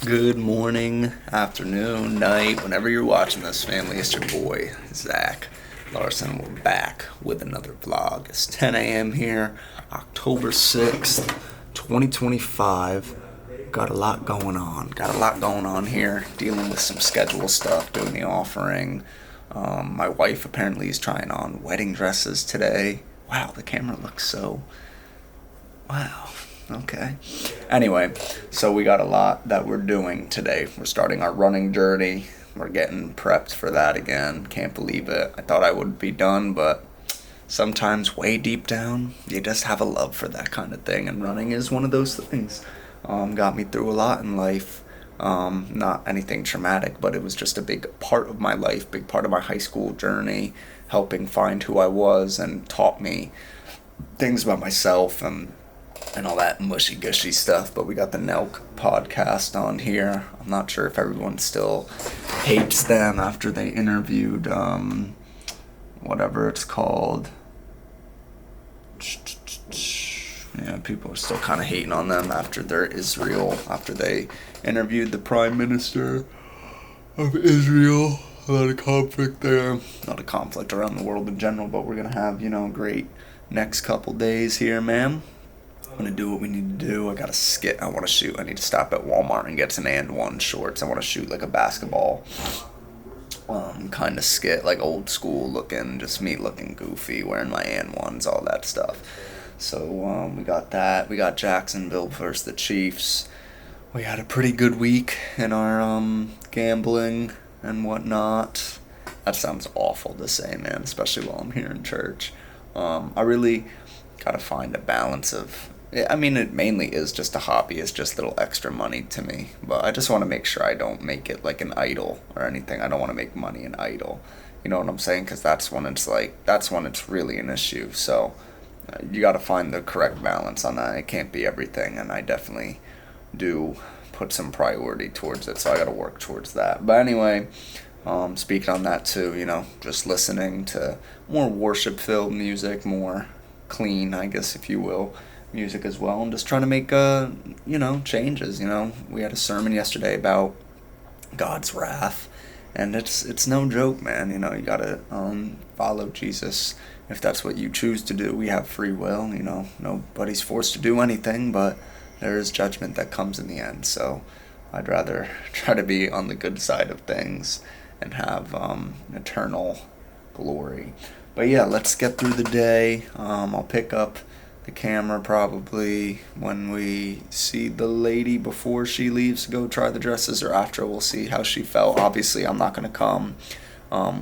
Good morning, afternoon, night, whenever you're watching this, family. It's your boy, Zach Larsen. We're back with another vlog. It's 10 a.m. here, October 6th, 2025. Got a lot going on here, dealing with some schedule stuff, doing the offering. My wife apparently is trying on wedding dresses today. Wow, the camera looks so... Wow. Okay. Anyway, so we got a lot that we're doing today. We're starting our running journey. We're getting prepped for that again. Can't believe it. I thought I would be done, but sometimes way deep down, you just have a love for that kind of thing, and running is one of those things. Got me through a lot in life. Not anything traumatic, but it was just a big part of my life, big part of my high school journey, helping find who I was and taught me things about myself and all that mushy-gushy stuff. But we got the Nelk podcast on here. I'm not sure if everyone still hates them after they interviewed whatever it's called. Yeah, people are still kind of hating on them after after they interviewed the Prime Minister of Israel. A lot of conflict there. A lot of conflict around the world in general, but we're going to have, great next couple days here, ma'am. I'm going to do what we need to do. I got a skit I want to shoot. I need to stop at Walmart and get some And One shorts. I want to shoot like a basketball kind of skit, like old school looking, just me looking goofy, wearing my And Ones, all that stuff. So we got that. We got Jacksonville versus the Chiefs. We had a pretty good week in our gambling and whatnot. That sounds awful to say, man, especially while I'm here in church. I really got to find a balance of... I mean, it mainly is just a hobby. It's just little extra money to me. But I just want to make sure I don't make it like an idol or anything. I don't want to make money an idol. You know what I'm saying? Because that's when it's really an issue. So you got to find the correct balance on that. It can't be everything. And I definitely do put some priority towards it. So I got to work towards that. But anyway, speaking on that too, just listening to more worship-filled music, more clean, I guess, if you will, music as well. I'm just trying to make changes. We had a sermon yesterday about God's wrath, and it's no joke, man. You gotta follow Jesus if that's what you choose to do. We have free will. Nobody's forced to do anything, but there is judgment that comes in the end. So I'd rather try to be on the good side of things and have eternal glory. But yeah, let's get through the day. I'll pick up the camera probably when we see the lady before she leaves to go try the dresses, or after. We'll see how she felt. Obviously, I'm not going to come.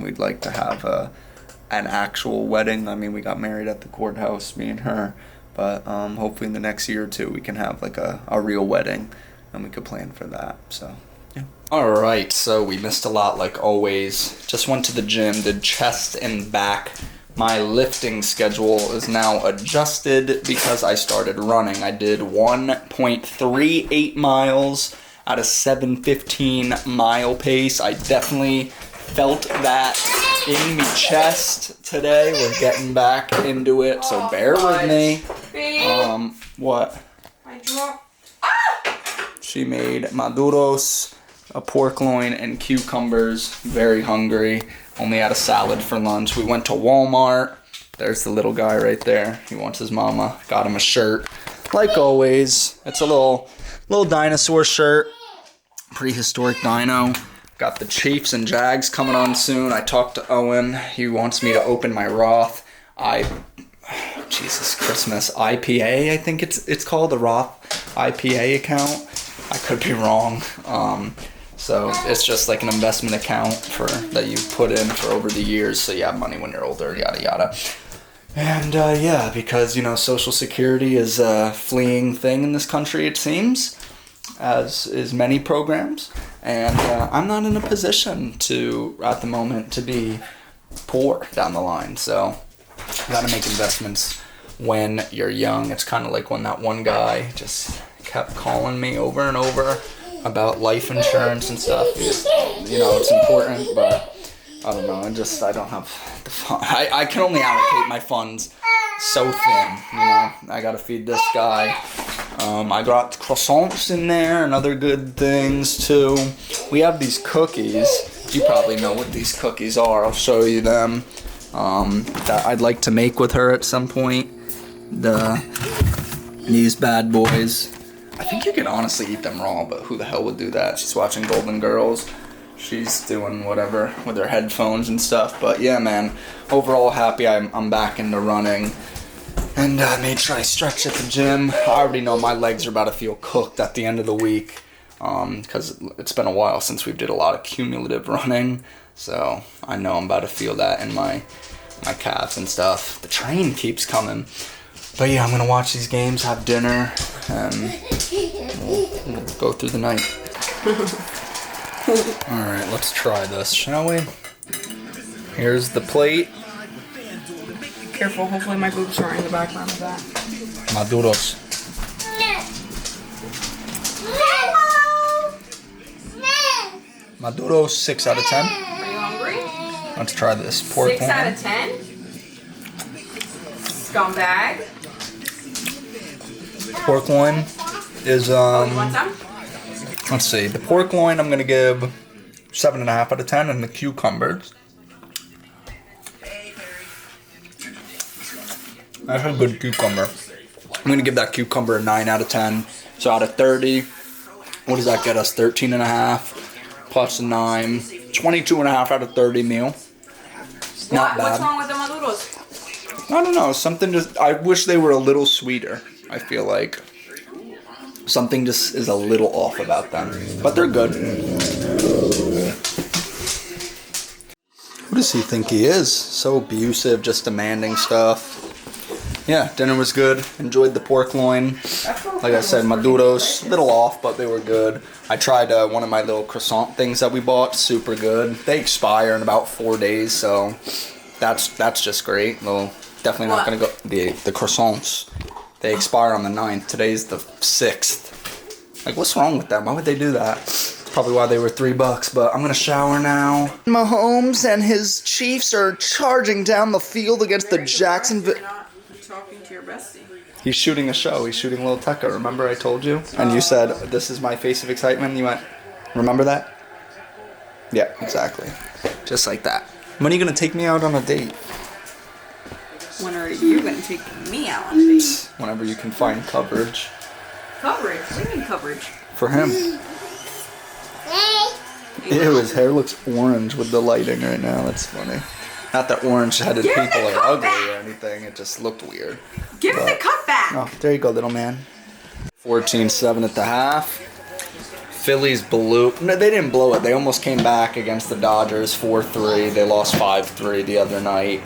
We'd like to have an actual wedding. I mean, we got married at the courthouse, me and her. But hopefully in the next year or two, we can have like a real wedding, and we could plan for that. So, yeah. All right, so we missed a lot like always. Just went to the gym, did chest and back. My lifting schedule is now adjusted because I started running. I did 1.38 miles at a 7:15 mile pace. I definitely felt that in my chest today. We're getting back into it, so bear with me. What? I dropped. She made maduros, a pork loin, and cucumbers. Very hungry. Only had a salad for lunch. We went to Walmart. There's the little guy right there. He wants his mama. Got him a shirt. Like always, it's a little dinosaur shirt. Prehistoric dino. Got the Chiefs and Jags coming on soon. I talked to Owen. He wants me to open my Roth. Jesus Christmas. IPA, I think it's called, the Roth IPA account. I could be wrong. So it's just like an investment account that you put in for over the years, so you have money when you're older, yada yada. And because Social Security is a fleeing thing in this country, it seems, as is many programs. And I'm not in a position at the moment, to be poor down the line. So you gotta make investments when you're young. It's kind of like when that one guy just kept calling me over and over about life insurance and stuff. It's important, but I don't know. I don't have the fun. I can only allocate my funds so thin. I gotta feed this guy. I got croissants in there and other good things too. We have these cookies. You probably know what these cookies are. I'll show you them. That I'd like to make with her at some point. These bad boys. I think you could honestly eat them raw, but who the hell would do that? She's watching Golden Girls. She's doing whatever with her headphones and stuff. But yeah, man, overall happy I'm back into running. And made sure I stretch at the gym. I already know my legs are about to feel cooked at the end of the week. Because it's been a while since we did a lot of cumulative running. So I know I'm about to feel that in my calves and stuff. The train keeps coming. But yeah, I'm going to watch these games, have dinner, and we'll go through the night. Alright, let's try this, shall we? Here's the plate. Careful, hopefully my boobs aren't in the background of that. Maduros. Maduros, 6 out of 10. Are you hungry? Let's try this pork 6 out of 10? Scumbag. Pork loin is, You want some? let's see. The pork loin I'm going to give 7.5 out of 10, and the cucumbers. That's a good cucumber. I'm going to give that cucumber a 9 out of 10. So out of 30, what does that get us? 13.5 plus a 9. 22.5 out of 30 meal. Not bad. What's wrong with the maduros? I don't know. Something just... I wish they were a little sweeter. I feel like something just is a little off about them. But they're good. Who does he think he is? So abusive, just demanding stuff. Yeah, dinner was good. Enjoyed the pork loin. Like I said, maduros, a little off, but they were good. I tried one of my little croissant things that we bought. Super good. They expire in about 4 days, so that's just great. Well, definitely not going to go... The croissants, they expire on the 9th. Today's the 6th. Like, what's wrong with them? Why would they do that? It's probably why they were $3, but I'm going to shower now. Mahomes and his Chiefs are charging down the field against the Jacksonville... Talking to your bestie. He's shooting a show. He's shooting Lil Tecca. Remember I told you? And you said, this is my face of excitement. You went, remember that? Yeah, exactly. Just like that. When are you going to take me out on a date? When are you going to take me out on a date? Whenever you can find coverage. Coverage? What do you mean coverage? For him. Ew, his hair looks orange with the lighting right now. That's funny. Not that orange-headed people are ugly or anything. It just looked weird. Give him the cut back. Oh, there you go, little man. 14-7 at the half. Phillies blew. No, they didn't blow it. They almost came back against the Dodgers 4-3. They lost 5-3 the other night.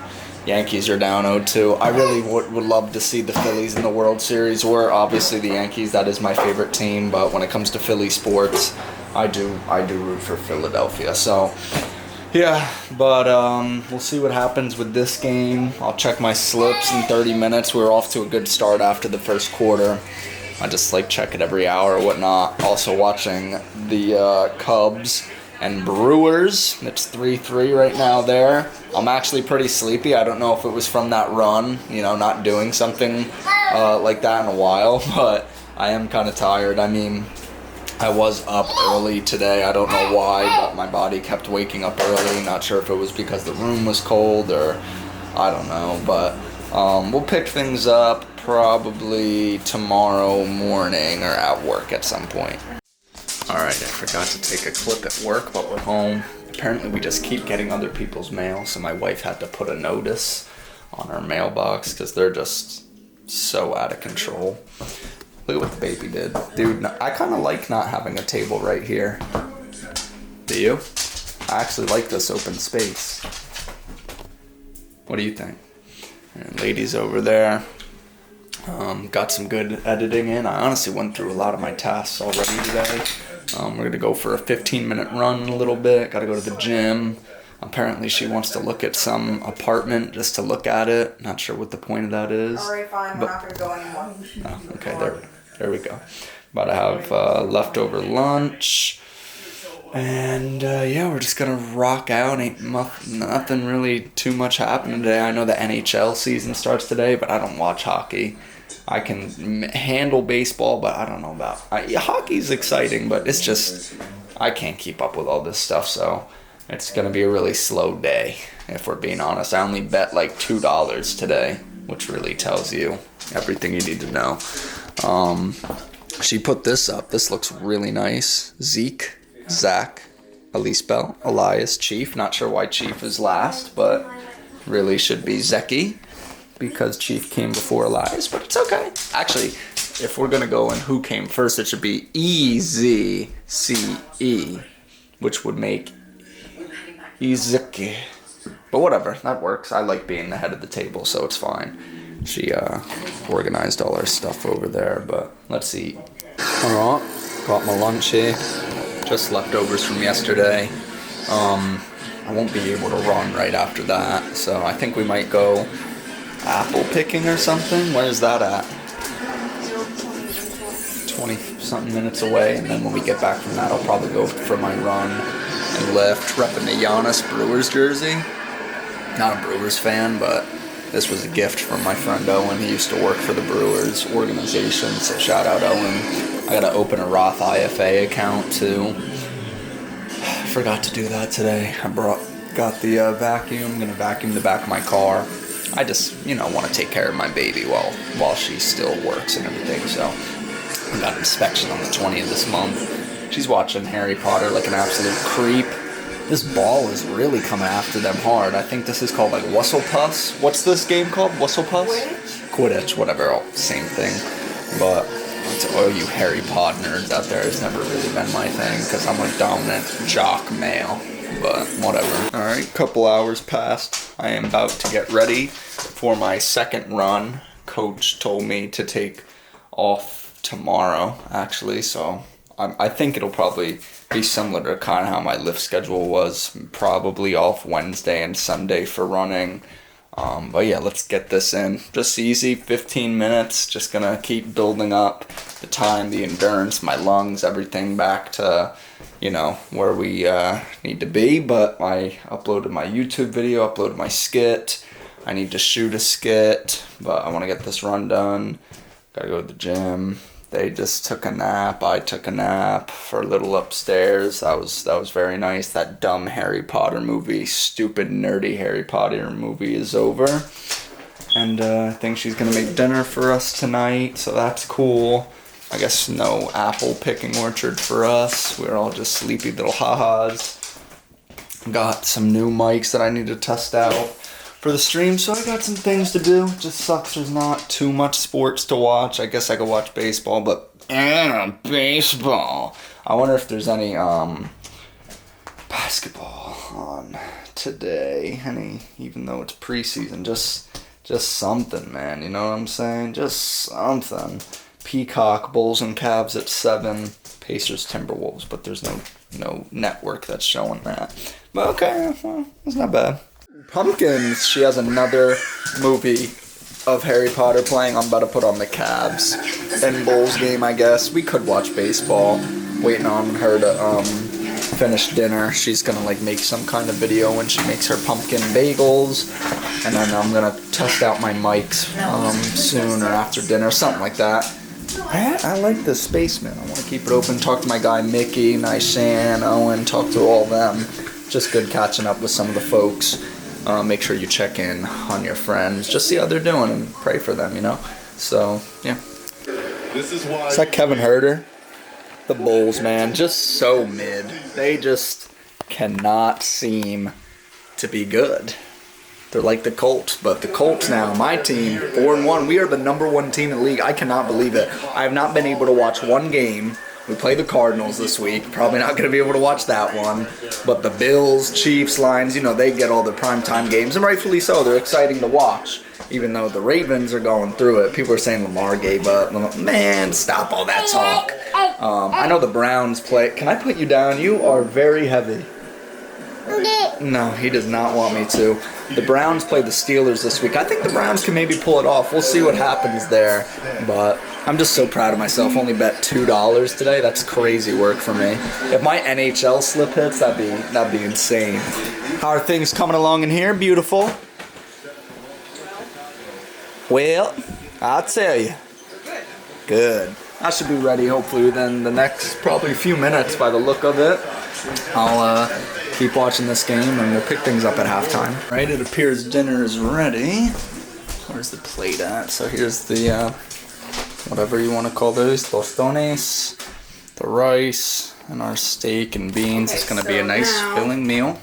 Yankees are down 0-2. I really would love to see the Phillies in the World Series. We're obviously the Yankees. That is my favorite team. But when it comes to Philly sports, I do root for Philadelphia. So... yeah, but we'll see what happens with this game. I'll check my slips in 30 minutes. We were off to a good start after the first quarter. I just check it every hour or whatnot. Also watching the Cubs and Brewers. It's 3-3 right now there. I'm actually pretty sleepy. I don't know if it was from that run, not doing something like that in a while, but I am kind of tired. I mean... I was up early today. I don't know why, but my body kept waking up early. Not sure if it was because the room was cold or I don't know. But we'll pick things up probably tomorrow morning or at work at some point. Alright, I forgot to take a clip at work, but we're home. Apparently we just keep getting other people's mail, so my wife had to put a notice on our mailbox because they're just so out of control. Look at what the baby did. Dude, I kind of like not having a table right here. Do you? I actually like this open space. What do you think? And ladies over there. Got some good editing in. I honestly went through a lot of my tasks already today. We're going to go for a 15-minute run in a little bit. Got to go to the gym. Apparently she wants to look at some apartment just to look at it. Not sure what the point of that is. Alright, fine. We're not going to go anymore. Oh, okay, there we go. About to have leftover lunch. And yeah, we're just going to rock out. Ain't nothing really too much happening today. I know the NHL season starts today, but I don't watch hockey. I can handle baseball, but I don't know about hockey's exciting, but it's just I can't keep up with all this stuff, so it's gonna be a really slow day if we're being honest. I only bet like $2 today, which really tells you everything you need to know. She put this up. This looks really nice. Zeke, Zach, Elise Bell, Elias, Chief. Not sure why Chief is last, but really should be Zeki because Chief came before Elias, but it's okay. Actually, if we're going to go in who came first, it should be E-Z-C-E, which would make Ezeki. But whatever, that works. I like being the head of the table, so it's fine. She organized all our stuff over there, but let's eat. Alright, got my lunch here. Just leftovers from yesterday. I won't be able to run right after that, so I think we might go apple picking or something. Where's that at? 20-something minutes away, and then when we get back from that, I'll probably go for my run and lift, repping the Giannis Brewers jersey. Not a Brewers fan, but this was a gift from my friend Owen. He used to work for the Brewers organization, so shout out Owen. I gotta open a Roth IFA account too. I forgot to do that today. Got the vacuum, gonna vacuum the back of my car. I just, want to take care of my baby while she still works and everything, so I got an inspection on the 20th this month. She's watching Harry Potter like an absolute creep. This ball is really coming after them hard. I think this is called like Wusslepuss. What's this game called? Wusslepuss? Quidditch, whatever, same thing. But to all you Harry Potter nerds out there, it's never really been my thing because I'm a dominant jock male. But whatever. Alright, couple hours passed. I am about to get ready for my second run. Coach told me to take off tomorrow, actually, so I think it'll probably be similar to kind of how my lift schedule was. Probably off Wednesday and Sunday for running. But yeah, let's get this in. Just easy, 15 minutes. Just gonna keep building up the time, the endurance, my lungs, everything back to, where we need to be. But I uploaded my YouTube video, uploaded my skit. I need to shoot a skit, but I want to get this run done. Gotta go to the gym. They just took a nap. I took a nap for a little upstairs. That was very nice. That dumb Harry Potter movie, stupid nerdy Harry Potter movie is over. And I think she's gonna make dinner for us tonight, so that's cool. I guess no apple picking orchard for us. We're all just sleepy little ha-has. Got some new mics that I need to test out for the stream, so I got some things to do. Just sucks there's not too much sports to watch. I guess I could watch baseball, but baseball. I wonder if there's any basketball on today. Even though it's preseason, just something, man. You know what I'm saying? Just something. Peacock, Bulls and Cavs at 7, Pacers, Timberwolves, but there's no network that's showing that. But okay, well, it's not bad. Pumpkins, she has another movie of Harry Potter playing. I'm about to put on the Cavs and Bulls game, I guess. We could watch baseball. Waiting on her to finish dinner. She's gonna make some kind of video when she makes her pumpkin bagels. And then I'm gonna test out my mics soon or after dinner, something like that. I like the Spaceman. I want to keep it open. Talk to my guy Mickey, Nishan, Owen, talk to all them. Just good catching up with some of the folks. Make sure you check in on your friends. Just see how they're doing and pray for them, So, yeah. Is that Kevin Herter? The Bulls, man. Just so mid. They just cannot seem to be good. They're like the Colts, but the Colts now, my team, 4-1. We are the number 1 team in the league. I cannot believe it. I have not been able to watch one game. We play the Cardinals this week. Probably not going to be able to watch that one. But the Bills, Chiefs, Lions, they get all the primetime games. And rightfully so. They're exciting to watch. Even though the Ravens are going through it. People are saying Lamar gave up. Man, stop all that talk. I know the Browns play. Can I put you down? You are very heavy. No, he does not want me to. The Browns play the Steelers this week. I think the Browns can maybe pull it off. We'll see what happens there. But I'm just so proud of myself. Only bet $2 today. That's crazy work for me. If my NHL slip hits, that'd be insane. How are things coming along in here? Beautiful. Well, I'll tell you. Good. Good. I should be ready hopefully within the next probably few minutes by the look of it. I'll keep watching this game and we'll pick things up at halftime. Right, it appears dinner is ready. Where's the plate at? So here's the, whatever you want to call those, tostones, the rice, and our steak and beans. Okay, it's going to be a nice filling meal.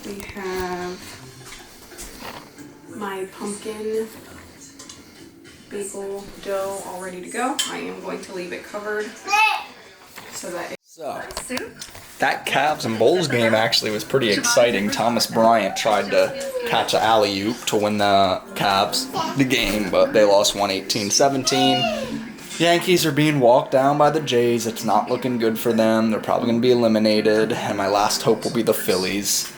We have my pumpkin bagel dough all ready to go. I am going to leave it covered so that That Cavs and Bulls game actually was pretty exciting. Thomas Bryant tried to catch an alley-oop to win the Cavs the game, but they lost 118-17. Yankees are being walked down by the Jays. It's not looking good for them. They're probably going to be eliminated, and my last hope will be the Phillies.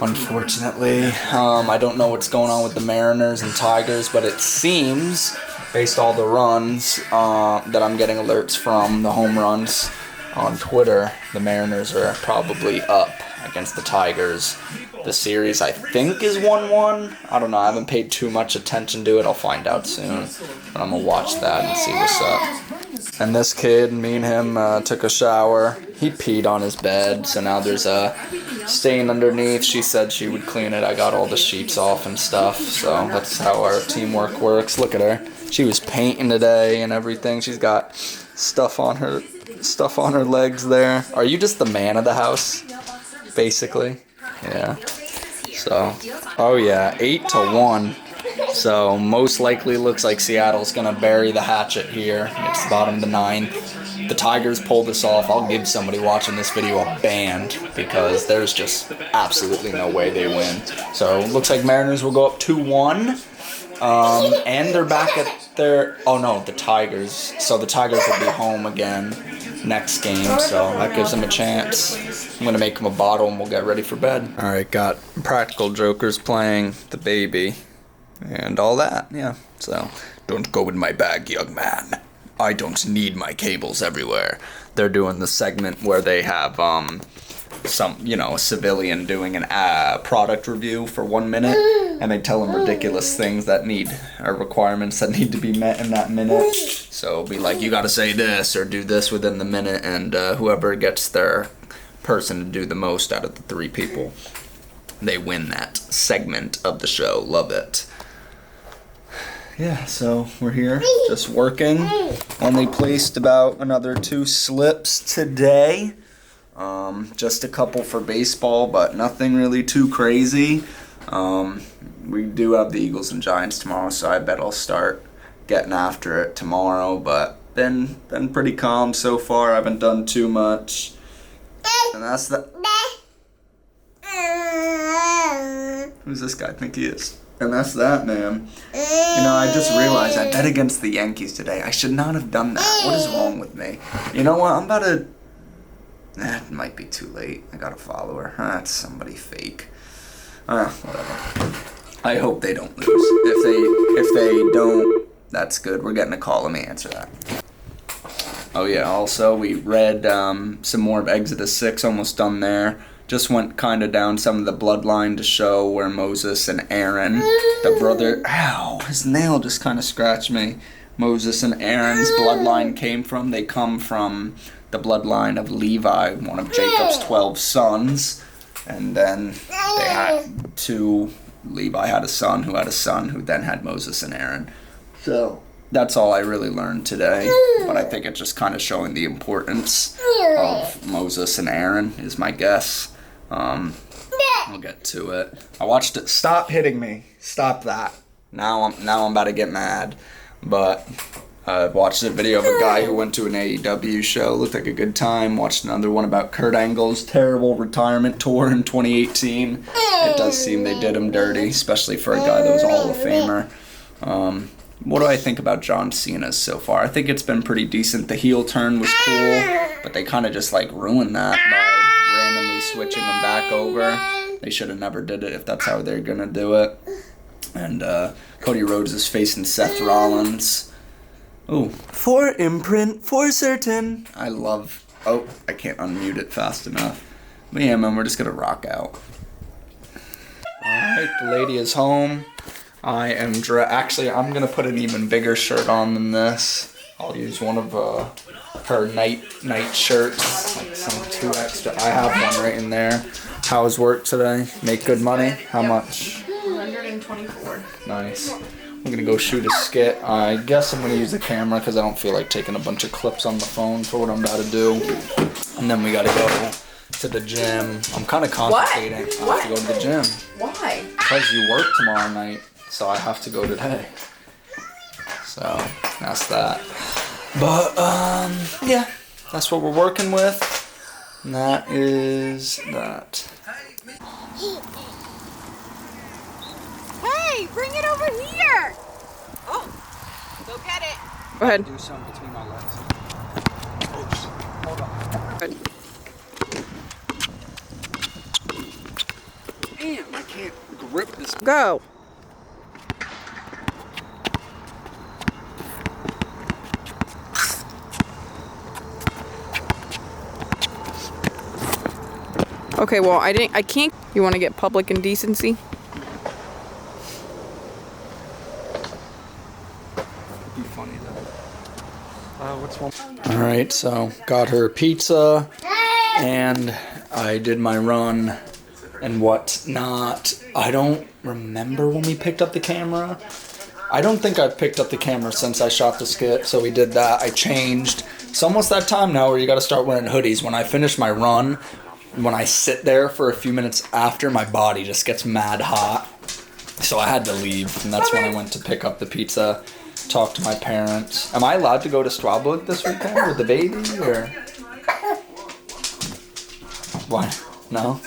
Unfortunately, I don't know what's going on with the Mariners and Tigers, but it seems, based on all the runs that I'm getting alerts from, the home runs on Twitter, the Mariners are probably up against the Tigers. The series, I think, is 1-1. I don't know. I haven't paid too much attention to it. I'll find out soon. But I'm going to watch that and see what's up. And this kid, me and him took a shower. He peed on his bed, so now there's a stain underneath. She said she would clean it. I got all the sheets off and stuff, so that's how our teamwork works. Look at her. She was painting today and everything. She's got stuff on her legs there. Are you just the man of the house, basically? Yeah. So, oh yeah, 8-1. So most likely looks like Seattle's gonna bury the hatchet here. It's the bottom of the ninth. The Tigers pull this off. I'll give somebody watching this video a band because there's just absolutely no way they win. So looks like Mariners will go up 2-1. And they're back at their, oh no, the Tigers. So the Tigers will be home again next game, so that gives them a chance. I'm gonna make them a bottle and we'll get ready for bed. Alright, got Practical Jokers playing The Baby and all that, yeah. So, don't go in my bag, young man. I don't need my cables everywhere. They're doing the segment where they have a civilian doing an product review for 1 minute, and they tell them ridiculous things that are requirements that need to be met in that minute. So it'll be like, you gotta say this or do this within the minute, and whoever gets their person to do the most out of the 3 people, they win that segment of the show. Love it. Yeah, so we're here just working. Only placed about another 2 slips today. Just a couple for baseball, but nothing really too crazy. We do have the Eagles and Giants tomorrow, so I bet I'll start getting after it tomorrow, but been pretty calm so far. I haven't done too much. And that's the... Who's this guy? I think he is. And that's that, man. I just realized I bet against the Yankees today. I should not have done that. What is wrong with me? You know what? I'm about to... it might be too late. I got a follower. That's somebody fake. Whatever. I hope they don't lose. If they don't, that's good. We're getting a call. Let me answer that. Oh yeah, also we read some more of Exodus 6, almost done there. Just went kind of down some of the bloodline to show where Moses and Aaron, the brother, ow, his nail just kind of scratched me. Moses and Aaron's bloodline came from. They come from the bloodline of Levi, one of Jacob's 12 sons. And then they had Levi had a son who then had Moses and Aaron. So that's all I really learned today. But I think it's just kind of showing the importance of Moses and Aaron is my guess. We'll get to it. I watched it. Stop hitting me. Stop that. Now I'm about to get mad. But I watched a video of a guy who went to an AEW show. Looked like a good time. Watched another one about Kurt Angle's terrible retirement tour in 2018. It does seem they did him dirty, especially for a guy that was a Hall of Famer. What do I think about John Cena so far? I think it's been pretty decent. The heel turn was cool, but they kind of just ruined that by randomly switching him back over. They should have never did it if that's how they're gonna do it. And Cody Rhodes is facing Seth Rollins. Ooh, for imprint, for certain. I can't unmute it fast enough. But yeah, man, we're just gonna rock out. Alright, the lady is home. I am actually, I'm gonna put an even bigger shirt on than this. I'll use one of her night shirts, like some 2X. I have one right in there. How was work today? Make good money? How much? 124. Nice. I'm gonna go shoot a skit. I guess I'm gonna use the camera because I don't feel like taking a bunch of clips on the phone for what I'm about to do. And then we gotta go to the gym. I'm kind of contemplating. I have to go to the gym. Why? Because you work tomorrow night, so I have to go today. So that's that. But yeah, that's what we're working with. And that is that. Hey, bring it over here! Oh, go get it. Go ahead. Do something between my legs. Oh, hold on. Good. Damn, I can't grip this. Go. Okay, well, I can't. You want to get public indecency? Be funny though. What's wrong? All right, so got her pizza, and I did my run and whatnot. I don't remember when we picked up the camera. I don't think I've picked up the camera since I shot the skit, so we did that. I changed. It's almost that time now where you got to start wearing hoodies. When I finish my run, when I sit there for a few minutes after, my body just gets mad hot. So I had to leave, and that's when I went to pick up the pizza, talk to my parents. Am I allowed to go to Strawbrook this weekend with the baby, or? Why? No?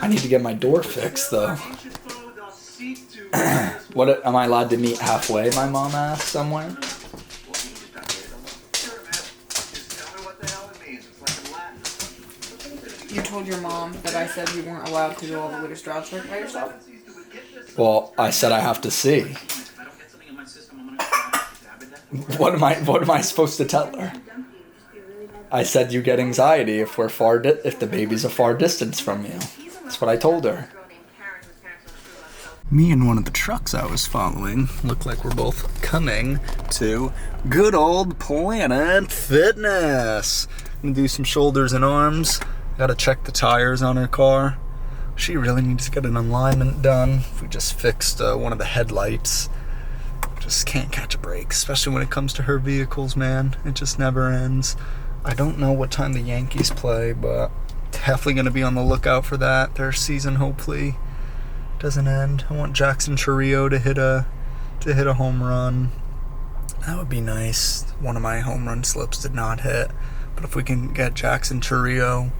I need to get my door fixed, though. What, am I allowed to meet halfway, my mom asked somewhere? You told your mom that I said you weren't allowed to go all the way to Stroudsburg by yourself? Well, I said I have to see. What am I supposed to tell her? I said you get anxiety if we're if the baby's a far distance from you. That's what I told her. Me and one of the trucks I was following look like we're both coming to good old Planet Fitness. I'm gonna do some shoulders and arms. Gotta check the tires on her car. She really needs to get an alignment done. We just fixed one of the headlights. Just can't catch a break, especially when it comes to her vehicles, man. It just never ends. I don't know what time the Yankees play, but definitely gonna be on the lookout for that. Their season hopefully doesn't end. I want Jackson Chourio to hit a home run. That would be nice. One of my home run slips did not hit, but if we can get Jackson Chourio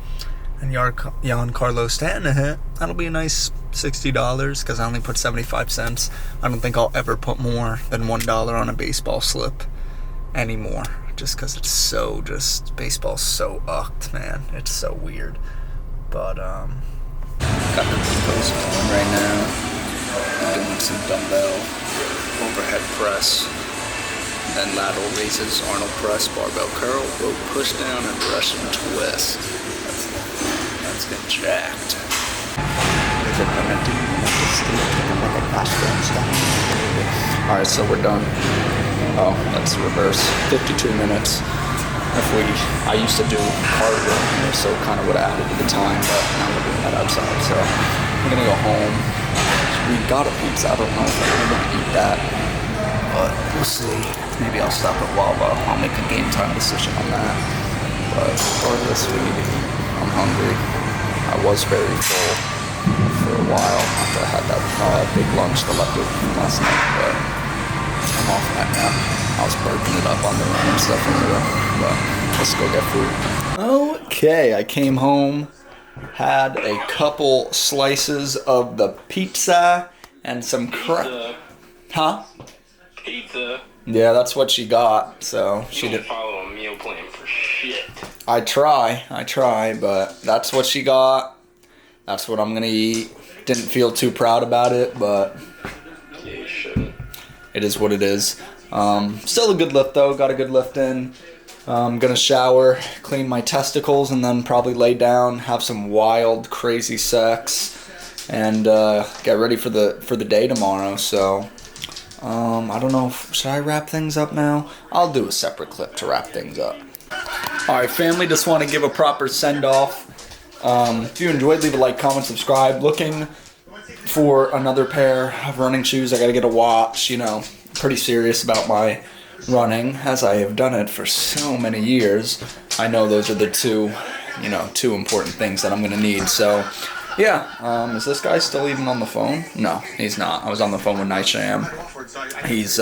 and Giancarlo Stanton to hit, that'll be a nice $60 because I only put 75 cents. I don't think I'll ever put more than $1 on a baseball slip anymore, just because it's so baseball's so ucked, man. It's so weird. But got the post going right now. I'm doing some dumbbell overhead press, then lateral raises, Arnold press, barbell curl, rope push down, and Russian twist. That's getting jacked. Alright, so we're done. Oh, that's reverse. 52 minutes. I used to do cardio here, so kind of would have added to the time, but now we're doing that outside. So I'm gonna go home. We got a pizza. I don't know if I really want to eat that, but we'll see. Maybe I'll stop at Wawa. I'll make a game time decision on that. But for this week, I'm hungry. I was very full for a while after I had that big lunch, the leftover from last night, but I'm off that now. I was burping it up on the run and stuff earlier, but let's go get food. Okay, I came home, had a couple slices of the pizza and some Huh? Pizza? Yeah, that's what she got, so she didn't follow a meal plan for shit. I try, but that's what she got. That's what I'm gonna eat. Didn't feel too proud about it, but Yeah, you shouldn't. it is what it is. Still a good lift though, got a good lift in. I'm gonna shower, clean my testicles, and then probably lay down, have some wild, crazy sex, and get ready for the day tomorrow. So I don't know. Should I wrap things up now? I'll do a separate clip to wrap things up. All right, family. Just want to give a proper send off. If you enjoyed, leave a like, comment, subscribe. Looking for another pair of running shoes. I got to get a watch. You know, pretty serious about my running, as I have done it for so many years. I know those are the two important things that I'm gonna need. So yeah, is this guy still even on the phone? No, he's not. I was on the phone with Nisham. He's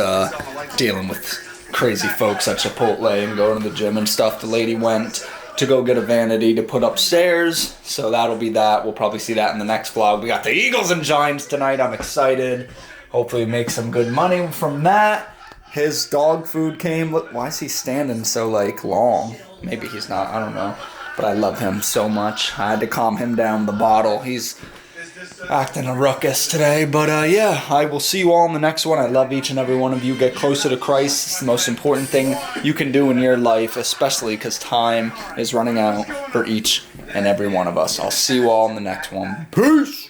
dealing with crazy folks at Chipotle and going to the gym and stuff. The lady went to go get a vanity to put upstairs, so that'll be that. We'll probably see that in the next vlog. We got the Eagles and Giants tonight. I'm excited. Hopefully make some good money from that. His dog food came. Look, why is he standing so long? Maybe he's not. I don't know. But I love him so much. I had to calm him down with the bottle. He's acting a ruckus today. But yeah, I will see you all in the next one. I love each and every one of you. Get closer to Christ. It's the most important thing you can do in your life, especially because time is running out for each and every one of us. I'll see you all in the next one. Peace!